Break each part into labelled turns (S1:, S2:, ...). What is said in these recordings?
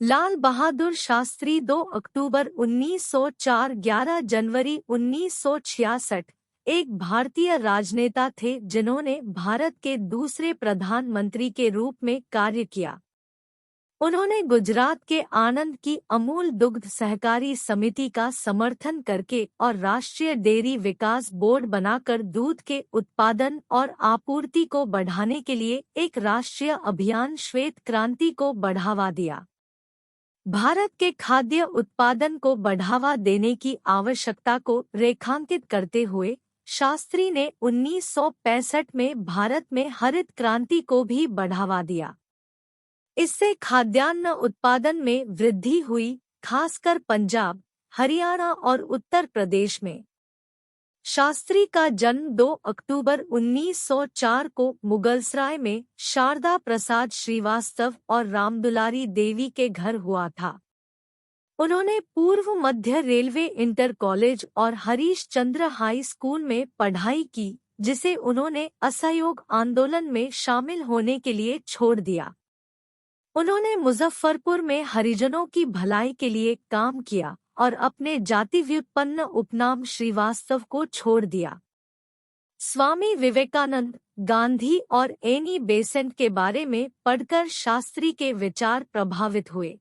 S1: लाल बहादुर शास्त्री 2 अक्टूबर 1904 11 जनवरी 1966 एक भारतीय राजनेता थे जिन्होंने भारत के दूसरे प्रधानमंत्री के रूप में कार्य किया। उन्होंने गुजरात के आनंद की अमूल दुग्ध सहकारी समिति का समर्थन करके और राष्ट्रीय डेयरी विकास बोर्ड बनाकर दूध के उत्पादन और आपूर्ति को बढ़ाने के लिए एक राष्ट्रीय अभियान श्वेत क्रांति को बढ़ावा दिया। भारत के खाद्य उत्पादन को बढ़ावा देने की आवश्यकता को रेखांकित करते हुए शास्त्री ने 1965 में भारत में हरित क्रांति को भी बढ़ावा दिया। इससे खाद्यान्न उत्पादन में वृद्धि हुई, खासकर पंजाब, हरियाणा और उत्तर प्रदेश में। शास्त्री का जन्म 2 अक्टूबर 1904 को मुगलसराय में शारदा प्रसाद श्रीवास्तव और रामदुलारी देवी के घर हुआ था। उन्होंने पूर्व मध्य रेलवे इंटर कॉलेज और हरीश चंद्र हाई स्कूल में पढ़ाई की, जिसे उन्होंने असहयोग आंदोलन में शामिल होने के लिए छोड़ दिया। उन्होंने मुजफ्फरपुर में हरिजनों की भलाई के लिए काम किया और अपने जाति व्युत्पन्न उपनाम श्रीवास्तव को छोड़ दिया। स्वामी विवेकानंद, गांधी और एनी बेसेंट के बारे में पढ़कर शास्त्री के विचार प्रभावित हुए।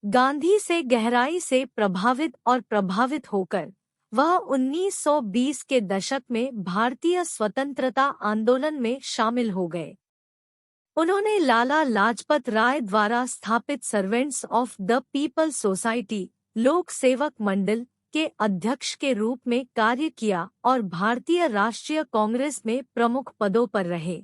S1: गांधी से गहराई से प्रभावित होकर वह 1920 के दशक में भारतीय स्वतंत्रता आंदोलन में शामिल हो गए। उन्होंने लाला लाजपत राय द्वारा स्थापित servants of the people society, लोक सेवक मंडल के अध्यक्ष के रूप में कार्य किया और भारतीय राष्ट्रीय कांग्रेस में प्रमुख पदों पर रहे।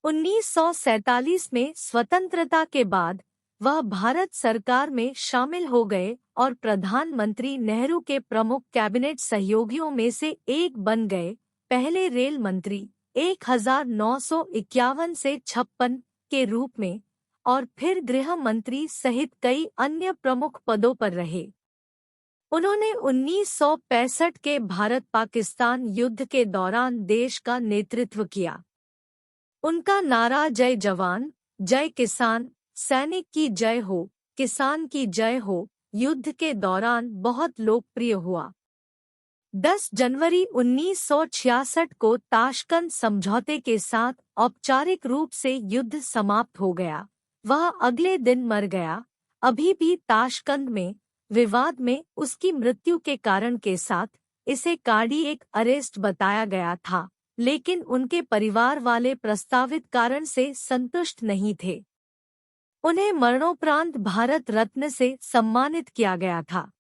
S1: 1947 में स्वतंत्रता के बाद वह भारत सरकार में शामिल हो गए और प्रधानमंत्री नेहरू के प्रमुख कैबिनेट सहयोगियों में से एक बन गए। पहले रेल मंत्री 1951 से 56 के रूप में और फिर गृह मंत्री सहित कई अन्य प्रमुख पदों पर रहे। उन्होंने 1965 के भारत-पाकिस्तान युद्ध के दौरान देश का नेतृत्व किया। उनका नारा जय जवान, जय किसान, सैनिक की जय हो, किसान की जय हो, युद्ध के दौरान बहुत लोकप्रिय हुआ। 10 जनवरी 1966 को ताशकंद समझौते के साथ औपचारिक रूप से युद्ध समाप्त हो गया। वह अगले दिन मर गया। अभी भी ताशकंद में विवाद में उसकी मृत्यु के कारण के साथ इसे कार्डियक अरेस्ट बताया गया था, लेकिन उनके परिवार वाले प्रस्तावित कारण से संतुष्ट नहीं थे। उन्हें मरणोपरांत भारत रत्न से सम्मानित किया गया था।